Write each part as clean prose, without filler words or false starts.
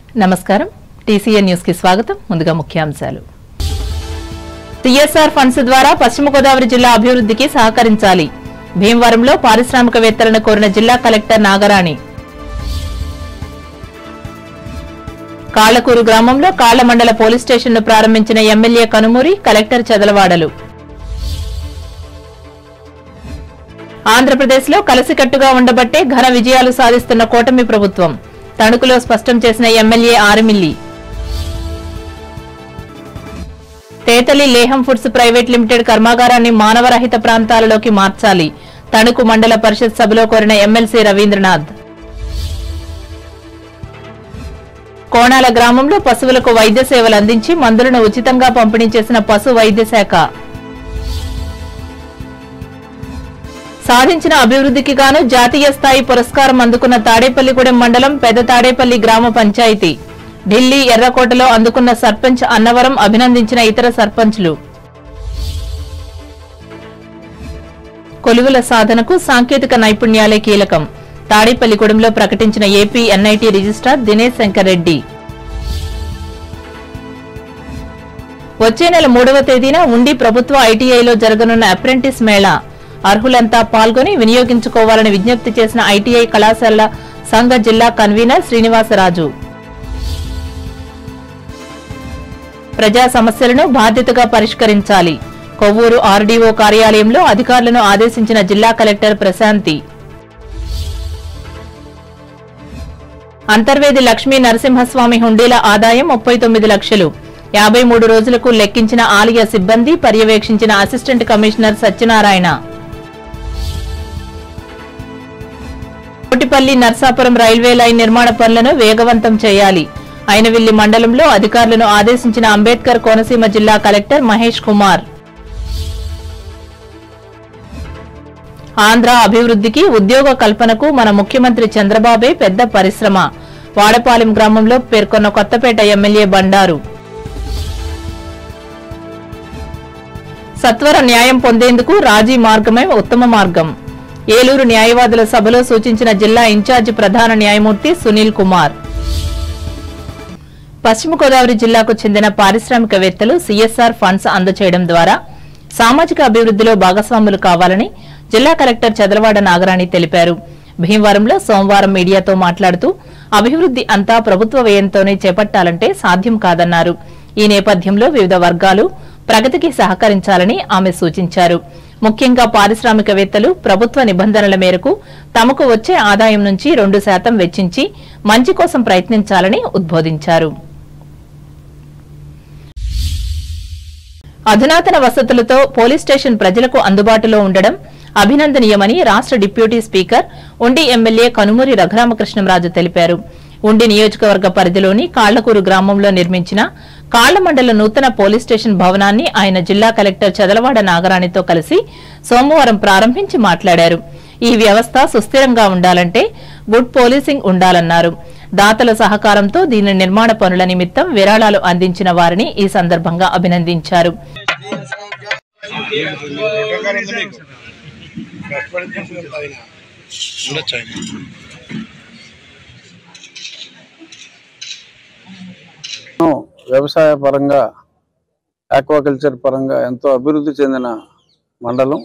నమస్కారం TCN news కి స్వాగతం ముందుగా ముఖ్యాంశాలు సిఎస్ఆర్ ఫండ్స్ ద్వారా పశ్చిమ గోదావరి జిల్లా అభివృద్ధికి సహకరించాలి భీమవరంలో పారిశ్రామికవేత్తలను కోరిన జిల్లా కలెక్టర్ నాగరాణి కాళ్లకూరు గ్రామంలో కాళ్ల మండల పోలీస్ స్టేషన్ను ప్రారంభించిన ఎమ్మెల్యే కనుమూరి కలెక్టర్ చదలవాడలు ఆంధ్రప్రదేశ్లో కలిసికట్టుగా ఉండబట్టే ఘన విజయాలు సాధిస్తున్న కూటమి ప్రభుత్వం తణుకులో స్పష్టం చేసిన ఎమ్మెల్యే ఆరిమిల్లి తేతలి లేహం ఫుడ్స్ ప్రైవేట్ లిమిటెడ్ కర్మాగారాన్ని మానవరహిత ప్రాంతాలలోకి మార్చాలి తణుకు మండల పరిషత్ సభలో కోరిన ఎమ్మెల్సీ రవీంద్రనాథ్ కోణాల గ్రామంలో పశువులకు వైద్య సేవలు అందించి మందులను ఉచితంగా పంపిణీ చేసిన పశు వైద్య శాఖ సాధించిన అభివృద్ధికి గాను జాతీయ స్థాయి పురస్కారం అందుకున్న తాడేపల్లిగూడెం మండలం పెద్ద తాడేపల్లి గ్రామ పంచాయతీ ఢిల్లీ ఎర్రకోటలో అందుకున్న సర్పంచ్ అన్నవరం అభినందించిన ఇతర సర్పంచ్లు కొలువుల సాధనకు సాంకేతిక నైపుణ్యాలే కీలకం తాడేపల్లిగూడెంలో ప్రకటించిన AP NIT registrar Dinesh Shankar Reddy వచ్చే నెల 3వ తేదీన ఉండి ప్రభుత్వ ఐటీఐలో జరగనున్న అప్రెంటిస్ మేళా అర్హులంతా పాల్గొని వినియోగించుకోవాలని విజ్ఞప్తి చేసిన ఐటీఐ కళాశాలల సంఘ జిల్లా కన్వీనర్ శ్రీనివాసరాజు ప్రజా సమస్యలను బాధ్యతగా పరిష్కరించాలి కొవ్వూరు ఆర్డీఓ కార్యాలయంలో అధికారులను ఆదేశించిన జిల్లా కలెక్టర్ ప్రశాంతి అంతర్వేది లక్ష్మీ నరసింహస్వామి హుండీల ఆదాయం 39 లక్షలు 53 రోజులకు లెక్కించిన ఆలయ సిబ్బంది పర్యవేక్షించిన assistant commissioner Satyanarayana Kotipalli Narsapuram railway line నిర్మాణ పనులను వేగవంతం చేయాలి అయినవిల్లి మండలంలో అధికారులను ఆదేశించిన అంబేద్కర్ కోనసీమ జిల్లా కలెక్టర్ మహేష్ కుమార్ ఆంధ్ర అభివృద్ధికి ఉద్యోగ కల్పనకు మన ముఖ్యమంత్రి చంద్రబాబే పెద్ద పరిశ్రమ వాడపాలెం గ్రామంలో పేర్కొన్న కొత్తపేట ఎమ్మెల్యే బండారు సత్వర న్యాయం పొందేందుకు రాజీ మార్గమే ఉత్తమ మార్గం ఏలూరు న్యాయవాదుల సభలో సూచించిన జిల్లా ఇన్ఛార్జి ప్రధాన న్యాయమూర్తి సునీల్ కుమార్ పశ్చిమ గోదావరి జిల్లాకు చెందిన పారిశ్రామికవేత్తలు సిఎస్ఆర్ ఫండ్స్ అందజేయడం ద్వారా సామాజిక అభివృద్ధిలో భాగస్వాములు కావాలని జిల్లా కలెక్టర్ చదలవాడ నాగరాణి తెలిపారు భీమవరంలో సోమవారం మీడియాతో మాట్లాడుతూ అభివృద్ధి అంతా ప్రభుత్వ వ్యయంతోనే చేపట్టాలంటే సాధ్యం కాదన్నారు ఈ నేపథ్యంలో వివిధ వర్గాలు ప్రగతికి సహకరించాలని ఆమె సూచించారు ముఖ్యంగా పారిశ్రామికవేత్తలు ప్రభుత్వ నిబంధనల మేరకు తమకు వచ్చే ఆదాయం నుంచి 2% వెచ్చించి మంచి కోసం ప్రయత్నించాలని ఉద్బోధించారు అధునాతన వసతులతో పోలీస్ స్టేషన్ ప్రజలకు అందుబాటులో ఉండడం అభినందనీయమని రాష్ట్ర డిప్యూటీ స్పీకర్ ఉండి ఎమ్మెల్యే కనుమూరి రఘురామకృష్ణంరాజు తెలిపారు ఉండి నియోజకవర్గ పరిధిలోని కాళ్లకూరు గ్రామంలో నిర్మించిన కాళ్ల మండల నూతన పోలీస్ స్టేషన్ భవనాన్ని ఆయన జిల్లా కలెక్టర్ చదలవాడ నాగరాణితో కలిసి సోమవారం ప్రారంభించి మాట్లాడారు ఈ వ్యవస్థ సుస్థిరంగా ఉండాలంటే గుడ్ పోలీసింగ్ ఉండాలన్నారు దాతల సహకారంతో దీని నిర్మాణ పనుల నిమిత్తం విరాళాలు అందించిన వారిని ఈ సందర్భంగా అభినందించారు వ్యవసాయ పరంగా ఆక్వాకల్చర్ పరంగా ఎంతో అభివృద్ధి చెందిన మండలం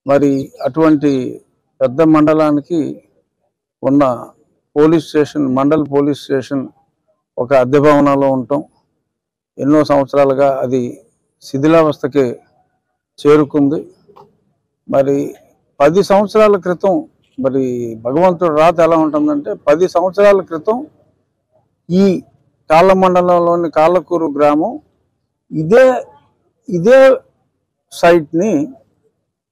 మరి అటువంటి పెద్ద మండలానికి ఉన్న police station mandal police station ఒక అద్దె భవనంలో ఉండటం ఎన్నో సంవత్సరాలుగా అది శిథిలావస్థకి చేరుకుంది మరి 10 సంవత్సరాల క్రితం మరి భగవంతుడు రాత ఎలా ఉంటుందంటే 10 సంవత్సరాల క్రితం ఈ కాళ్ళ మండలంలోని కాళ్ళకూరు గ్రామం ఇదే సైట్ని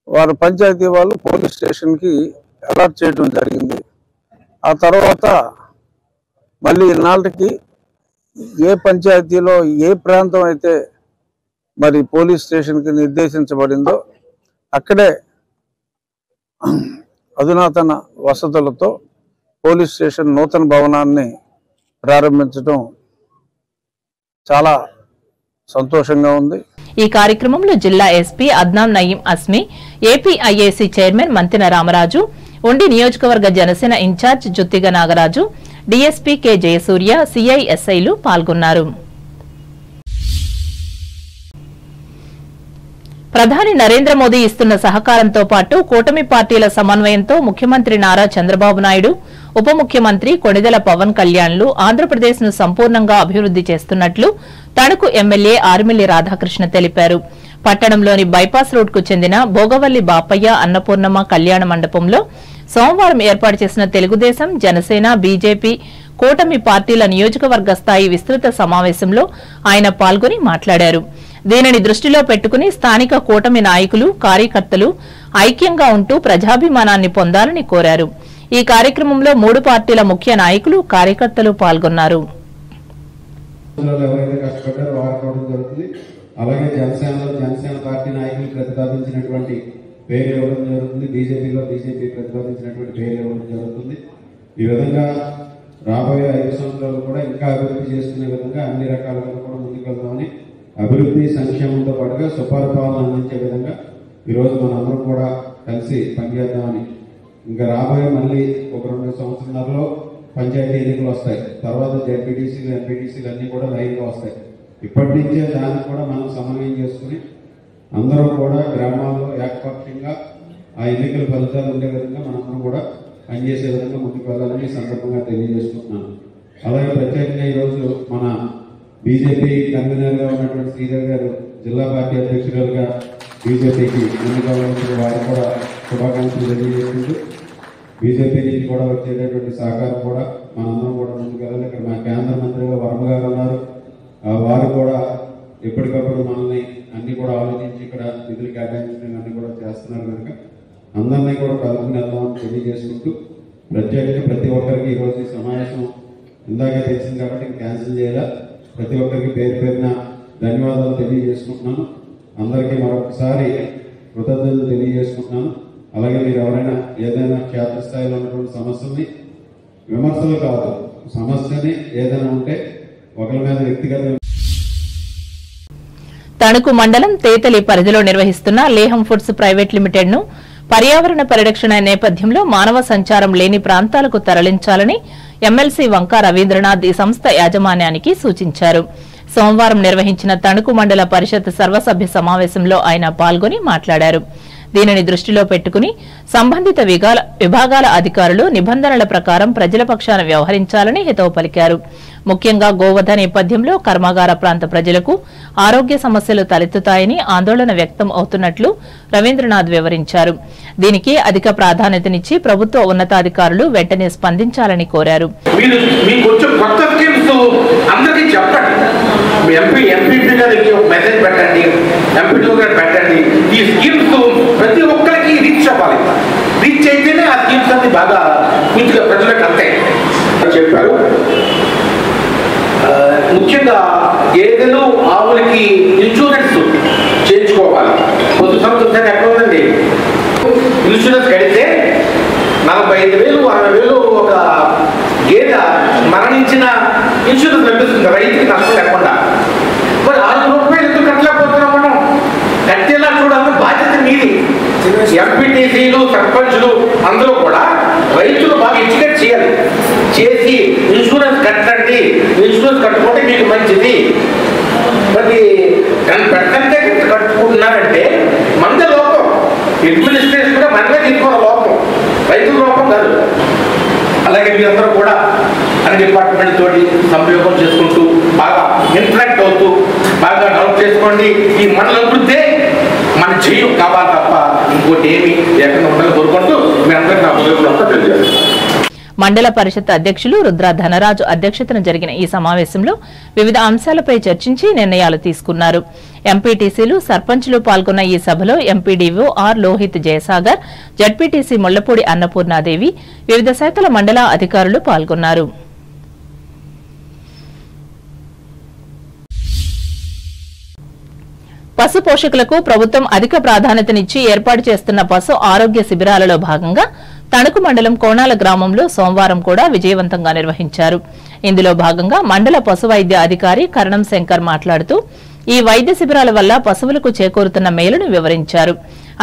వారు పంచాయతీ వాళ్ళు పోలీస్ స్టేషన్కి అలాట్ చేయడం జరిగింది ఆ తర్వాత మళ్ళీ ఇన్నాళ్ళకి ఏ పంచాయతీలో ఏ ప్రాంతం అయితే మరి పోలీస్ స్టేషన్కి నిర్దేశించబడిందో అక్కడే అధునాతన వసతులతో పోలీస్ స్టేషన్ నూతన భవనాన్ని ప్రారంభించడం చాలా సంతోషంగా ఉంది ఈ కార్యక్రమంలో జిల్లా ఎస్పీ అద్నాం నయీం అస్మి ఏపీఐఏసీ చైర్మన్ మంతిన రామరాజు ఉండి నియోజకవర్గ Janasena in-charge Juttiga Nagaraju DSP K Jayasurya, సిఐఎస్ఐలు పాల్గొన్నారు. ప్రధాని నరేంద్ర మోదీ ఇస్తున్న సహకారంతో పాటు కూటమి పార్టీల సమన్వయంతో ముఖ్యమంత్రి నారా చంద్రబాబు నాయుడు, ఉప ముఖ్యమంత్రి కొణిదెల పవన్ కళ్యాణ్లు ఆంధ్రప్రదేశ్ ను సంపూర్ణంగా అభివృద్ది చేస్తున్నట్లు తణుకు ఎమ్మెల్యే ఆర్మిల్లి రాధాకృష్ణ తెలిపారు. పట్టణంలోని బైపాస్ రోడ్కు చెందిన భోగవల్లి బాపయ్య అన్నపూర్ణమ్మ కళ్యాణ మండపంలో సోమవారం ఏర్పాటు చేసిన తెలుగుదేశం, జనసేన, బీజేపీ కూటమి పార్టీల నియోజకవర్గ స్థాయి విస్తృత సమావేశంలో ఆయన పాల్గొని మాట్లాడారు. దీనిని దృష్టిలో పెట్టుకుని స్థానిక కూటమి నాయకులు, కార్యకర్తలు ఐక్యంగా ఉంటూ ప్రజాభిమానాన్ని పొందాలని కోరారు. ఈ కార్యక్రమంలో 3 పార్టీల ముఖ్య నాయకులు, కార్యకర్తలు పాల్గొన్నారు. అలాగే జనసేన పార్టీ నాయకులు ప్రతిపాదించినటువంటి పేరు ఇవ్వడం జరుగుతుంది. బీజేపీ ప్రతిపాదించినటువంటి పేరు ఇవ్వడం జరుగుతుంది. ఈ విధంగా రాబోయే 5 సంవత్సరాలు కూడా ఇంకా అభివృద్ధి చేసుకునే విధంగా అన్ని రకాలుగా కూడా ముందుకు వెళ్దామని, అభివృద్ధి సంక్షేమంతో పాటుగా సుపరిపాలన అందించే విధంగా ఈరోజు మనందరం కూడా కలిసి పనిచేద్దామని. ఇంకా రాబోయే మళ్ళీ ఒక 2 సంవత్సరాలలో పంచాయతీ ఎన్నికలు వస్తాయి. తర్వాత జెడ్పీటీసీలు, ఎంపీటీసీలు అన్ని కూడా లైన్గా వస్తాయి. ఇప్పటి నుంచే దాన్ని కూడా మనం సమన్వయం చేసుకుని అందరూ కూడా గ్రామాల్లో ఏకపక్షంగా ఆ ఎన్నికల ఫలితాలు ఉండే విధంగా మనందరం కూడా పనిచేసే విధంగా ముందుకు వెళ్ళాలని ఈ సందర్భంగా తెలియజేసుకుంటున్నాను. అలాగే ప్రత్యేకంగా ఈరోజు మన బీజేపీ కన్వీనర్గా ఉన్నటువంటి శ్రీధర్ గారు జిల్లా పార్టీ అధ్యక్షురాలుగా బీజేపీకి ఎన్నికల వారు కూడా శుభాకాంక్షలు తెలియజేసుకుంటూ బీజేపీ నుంచి కూడా వచ్చేటటువంటి సహకారం కూడా మనందరం కూడా ముందుకు వెళ్ళాలి. ఇక్కడ మా కేంద్ర మంత్రిగా వర్మ గారు ఉన్నారు. వారు కూడా ఎప్పటికప్పుడు మనల్ని అన్ని కూడా ఆలోచించి ఇక్కడ నిధులు కేటాయించడం అన్ని కూడా చేస్తున్నారు కనుక అందరినీ కూడా కలుపుకుని వెళ్దామని తెలియజేసుకుంటూ ప్రత్యేకంగా ప్రతి ఒక్కరికి ఈరోజు ఈ సమావేశం ఇందాకే తెలిసింది కాబట్టి క్యాన్సిల్ చేయాలా. ప్రతి ఒక్కరికి పేరున ధన్యవాదాలు తెలియజేసుకుంటున్నాను. అందరికీ మరొకసారి కృతజ్ఞతలు తెలియజేసుకుంటున్నాను. అలాగే మీరు ఎవరైనా ఏదైనా క్షేత్రస్థాయిలో ఉన్నటువంటి సమస్యల్ని, విమర్శలు కాదు, సమస్యని ఏదైనా ఉంటే ఒకరి మీద వ్యక్తిగత. తణుకు మండలం తేతలి పరిధిలో నిర్వహిస్తున్న లేహం ఫుడ్స్ ప్రైవేట్ లిమిటెడ్ ను పర్యావరణ పరిరక్షణ నేపథ్యంలో మానవ సంచారం లేని ప్రాంతాలకు తరలించాలని ఎమ్మెల్సీ వంకా రవీంద్రనాథ్ ఈ సంస్థ యాజమాన్యానికి సూచించారు. సోమవారం నిర్వహించిన తణుకు మండల పరిషత్ సర్వసభ్య సమావేశంలో ఆయన పాల్గొని మాట్లాడారు. దీనిని దృష్టిలో పెట్టుకుని సంబంధిత విభాగాల అధికారులు నిబంధనల ప్రకారం ప్రజల పక్షాన వ్యవహరించాలని హితవు పలికారు. ముఖ్యంగా గోవధ నేపథ్యంలో కర్మాగార ప్రాంత ప్రజలకు ఆరోగ్య సమస్యలు తలెత్తుతాయని ఆందోళన వ్యక్తం అవుతున్నట్లు రవీంద్రనాథ్ వివరించారు. దీనికి అధిక ప్రాధాన్యతనిచ్చి ప్రభుత్వ ఉన్నతాధికారులు వెంటనే స్పందించాలని కోరారు. ప్రతి ఒక్కరికి రీచ్ అవ్వాలి. రీచ్ అయితేనే ఆ స్కీమ్స్ అన్ని బాగా పూర్తిగా ప్రజలకు అంతాయి చెప్పారు. ముఖ్యంగా గేదెలు, ఆవులకి ఇన్సూరెన్స్ చేయించుకోవాలి. కొద్ది సంవత్సరం ఎక్కడ ఉందండి, ఇన్సూరెన్స్ కడితే 45,000, 60,000 ఒక గేదె మరణించిన ఇన్సూరెన్స్ లభిస్తుంది రైతుకి నష్టం లేకుండా. మరి 6 రూపాయలు ఎందుకు కట్టలేకపోతున్నాం మనం? కట్టేలా చూడాలి, బాధ్యత మీది. ఎంపీటీసీలు, సర్పంచులు అందరూ కూడా రైతులు బాగా ఎడ్యుకేట్ చేయాలి. చేసి ఇన్సూరెన్స్ కట్టండి, ఇన్సూరెన్స్ కట్టుకుంటే మీకు మంచిది. మరి పెట్టంటే కట్టుకుంటున్నారంటే మన లోపం, అడ్మినిస్ట్రేషన్ కూడా మనమే తీసుకోవాలి లోపం, రైతుల లోపం కాదు. అలాగే మీరందరూ కూడా అన్ని డిపార్ట్మెంట్ తోటి సంయోగం చేసుకుంటూ బాగా ఇంటరాక్ట్ అవుతూ బాగా డెవలప్ చేసుకోండి. ఈ మండల అభివృద్ధి మన చెయ్యం కావాలి తప్ప ఇంకోటి ఏమి ఎక్కడ ఉండాలని కోరుకుంటూ మీ అందరికీ నా హృదయపూర్వకంగా తెలియజేస్తాను. మండల పరిషత్ అధ్యక్షులు రుద్ర ధనరాజు అధ్యక్షతన జరిగిన ఈ సమావేశంలో వివిధ అంశాలపై చర్చించి నిర్ణయాలు తీసుకున్నారు. ఎంపీటీసీలు, సర్పంచులు పాల్గొన్న ఈ సభలో MPDO R Lohith Jayasagar, ZPTC Mullapudi Annapurnadevi, వివిధ శాఖల మండల అధికారులు పాల్గొన్నారు. పశు పోషకులకు ప్రభుత్వం అధిక ప్రాధాన్యతనిచ్చి ఏర్పాటు చేస్తున్న పశు ఆరోగ్య శిబిరాలలో భాగంగా తణుకు మండలం కోణాల గ్రామంలో సోమవారం కూడా విజయవంతంగా నిర్వహించారు. ఇందులో భాగంగా మండల పశు వైద్య అధికారి కరణం శంకర్ మాట్లాడుతూ ఈ వైద్య శిబిరాల వల్ల పశువులకు చేకూరుతున్న మేలును వివరించారు.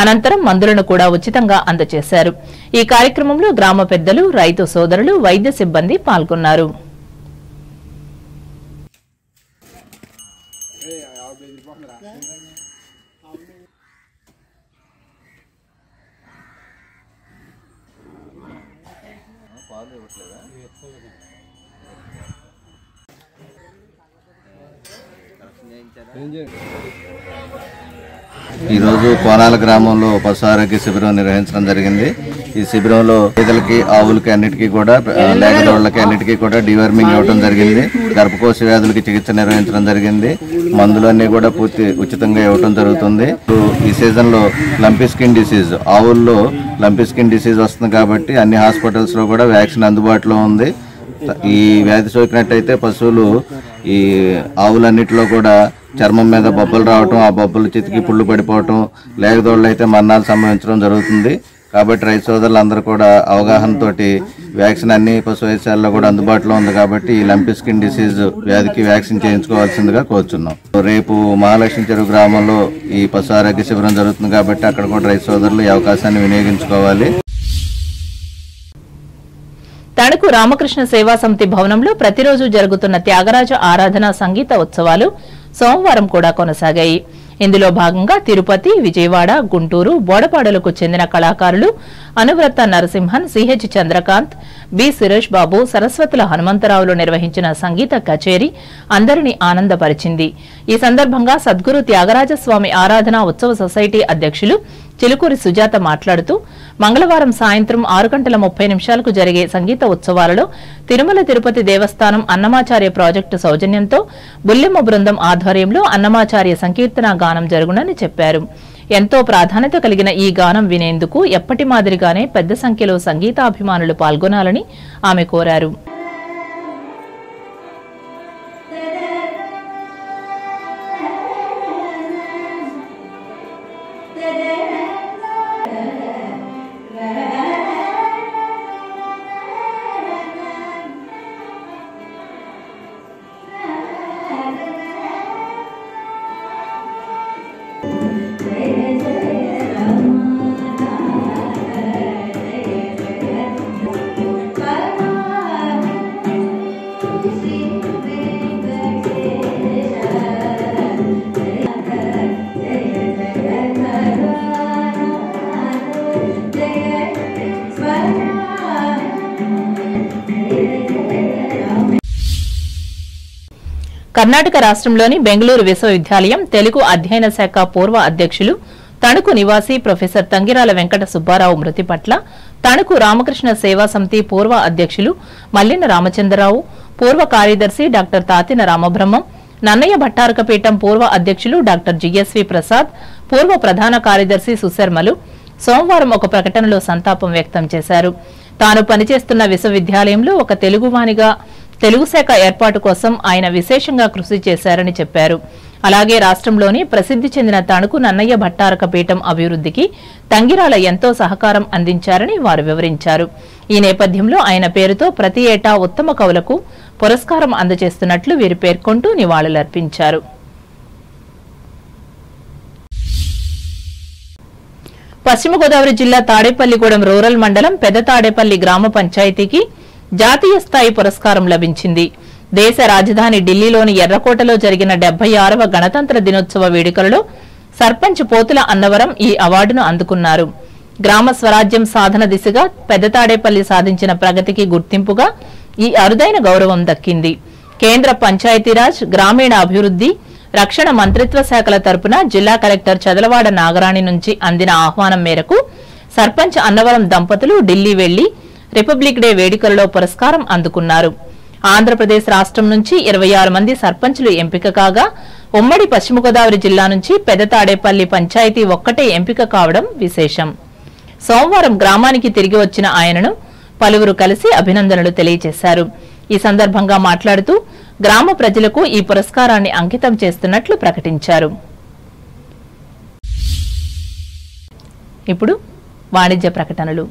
అనంతరం మందులను కూడా ఉచితంగా అందజేశారు. ఈ కార్యక్రమంలో గ్రామ పెద్దలు, రైతు సోదరులు, వైద్య సిబ్బంది పాల్గొన్నారు. ఈరోజు కోనాల గ్రామంలో పశు ఆరోగ్య శిబిరం నిర్వహించడం జరిగింది. ఈ శిబిరంలో పేదలకి, ఆవులకి అన్నిటికీ కూడా, లేగదోళ్లకి అన్నిటికీ కూడా డివర్మింగ్ ఇవ్వడం జరిగింది. గర్భకోశ వ్యాధులకి చికిత్స నిర్వహించడం జరిగింది. మందులు అన్ని కూడా పూర్తి ఉచితంగా ఇవ్వడం జరుగుతుంది. ఈ సీజన్ లో లంపీ స్కిన్ డిసీజ్, ఆవుల్లో లంపీ స్కిన్ డిసీజ్ వస్తుంది కాబట్టి అన్ని హాస్పిటల్స్ లో కూడా వ్యాక్సిన్ అందుబాటులో ఉంది. ఈ వ్యాధి సోకినట్టయితే పశువులు, ఈ ఆవులన్నిటిలో కూడా చర్మం మీద బొబ్బలు రావటం, ఆ బొబ్బలు చితికి పుళ్ళు పడిపోవటం, లేగదోళ్ళు అయితే మరణాలు సంభవించడం జరుగుతుంది. కాబట్టి రైతు సోదరులందరూ కూడా అవగాహనతోటి వ్యాక్సిన్ అన్ని పశు వైద్యశాలలో కూడా అందుబాటులో ఉంది కాబట్టి ఈ లంపీ స్కిన్ డిసీజ్ వ్యాధికి వ్యాక్సిన్ చేయించుకోవాల్సిందిగా కోరుచున్నాం. రేపు మహాలక్ష్మి చెరువు గ్రామంలో ఈ పశు ఆరోగ్య శిబిరం జరుగుతుంది కాబట్టి అక్కడ కూడా రైతు సోదరులు ఈ అవకాశాన్ని వినియోగించుకోవాలి. తణుకు రామకృష్ణ సేవా సమితి భవనంలో ప్రతిరోజు జరుగుతున్న త్యాగరాజ ఆరాధన సంగీత ఉత్సవాలు సోమవారం కూడా కొనసాగాయి. ఇందులో భాగంగా తిరుపతి, విజయవాడ, గుంటూరు, బోడపాడలకు చెందిన కళాకారులు అనువ్రత నరసింహన్, సిహెచ్ చంద్రకాంత్, బి సురేష్ బాబు, సరస్వతుల హనుమంతరావులు నిర్వహించిన సంగీత కచేరీ అందరినీ ఆనందపరిచింది. ఈ సందర్భంగా సద్గురు త్యాగరాజస్వామి ఆరాధన ఉత్సవ సొసైటీ అధ్యక్షులు చిలుకూరి సుజాత మాట్లాడుతూ, మంగళవారం సాయంత్రం 6:30 జరిగే సంగీత ఉత్సవాలలో తిరుమల తిరుపతి దేవస్థానం అన్నమాచార్య ప్రాజెక్టు సౌజన్యంతో బుల్లెమ్మ బృందం ఆధ్వర్యంలో అన్నమాచార్య సంకీర్తన గానం జరుగునని చెప్పారు. ఎంతో ప్రాధాన్యత కలిగిన ఈ గానం వినేందుకు ఎప్పటి మాదిరిగానే పెద్ద సంఖ్యలో సంగీతాభిమానులు పాల్గొనాలని ఆమె కోరారు. కర్ణాటక రాష్ట్రంలోని బెంగళూరు విశ్వవిద్యాలయం తెలుగు అధ్యయన శాఖ పూర్వ అధ్యక్షులు, తణుకు నివాసి ప్రొఫెసర్ తంగిరాల వెంకట సుబ్బారావు మృతి పట్ల తణుకు రామకృష్ణ సేవా సమితి పూర్వ అధ్యక్షులు మల్లిన రామచంద్రరావు, పూర్వ కార్యదర్శి డాక్టర్ తాతిన రామబ్రహ్మం, నన్నయ్య భట్టారకపీఠం పూర్వ అధ్యక్షులు డాక్టర్ జిఎస్వి ప్రసాద్, పూర్వ ప్రధాన కార్యదర్శి సుశర్మలు సోమవారం ఒక ప్రకటనలో సంతాపం వ్యక్తం చేశారు. తాను పనిచేస్తున్న విశ్వవిద్యాలయంలో ఒక తెలుగువానిగా తెలుగు శాఖ ఏర్పాటు కోసం ఆయన విశేషంగా కృషి చేశారని చెప్పారు. అలాగే రాష్ట్రంలోని ప్రసిద్ది చెందిన తణుకు నన్నయ్య భట్టారక పీఠం అభివృద్ధికి తంగిరాల ఎంతో సహకారం అందించారని వారు వివరించారు. ఈ నేపథ్యంలో ఆయన పేరుతో ప్రతి ఏటా ఉత్తమ కవులకు పురస్కారం అందజేస్తున్నట్లు వీరు పేర్కొంటూ నివాళులర్పించారు. పశ్చిమ గోదావరి జిల్లా తాడేపల్లిగూడెం రూరల్ మండలం పెద్ద తాడేపల్లి గ్రామ పంచాయతీకి జాతీయ స్థాయి పురస్కారం లభించింది. దేశ రాజధాని ఢిల్లీలోని ఎర్రకోటలో జరిగిన 76వ గణతంత్ర దినోత్సవ వేడుకలలో సర్పంచ్ పోతుల అన్నవరం ఈ అవార్డును అందుకున్నారు. గ్రామ స్వరాజ్యం సాధన దిశగా పెద్ద తాడేపల్లి సాధించిన ప్రగతికి గుర్తింపుగా ఈ అరుదైన గౌరవం దక్కింది. కేంద్ర పంచాయతీరాజ్, గ్రామీణ అభివృద్ధి, రక్షణ మంత్రిత్వ శాఖల తరపున జిల్లా కలెక్టర్ చదలవాడ నాగరాణి నుంచి అందిన ఆహ్వానం మేరకు సర్పంచ్ అన్నవరం దంపతులు ఢిల్లీ వెళ్లి రిపబ్లిక్ డే వేడుకలలో పురస్కారం అందుకున్నారు. ఆంధ్రప్రదేశ్ రాష్ట్రం నుంచి 26 మంది సర్పంచులు ఎంపిక కాగా ఉమ్మడి పశ్చిమ గోదావరి జిల్లా నుంచి పెద్ద తాడేపల్లి పంచాయతీ ఒక్కటే ఎంపిక కావడం విశేషం. సోమవారం గ్రామానికి తిరిగి వచ్చిన ఆయనను పలువురు కలిసి అభినందనలు తెలియజేశారు. ఈ సందర్భంగా మాట్లాడుతూ గ్రామ ప్రజలకు ఈ పురస్కారాన్ని అంకితం చేస్తున్నట్లు ప్రకటించారు. ఇప్పుడు వాణిజ్య ప్రకటనలు.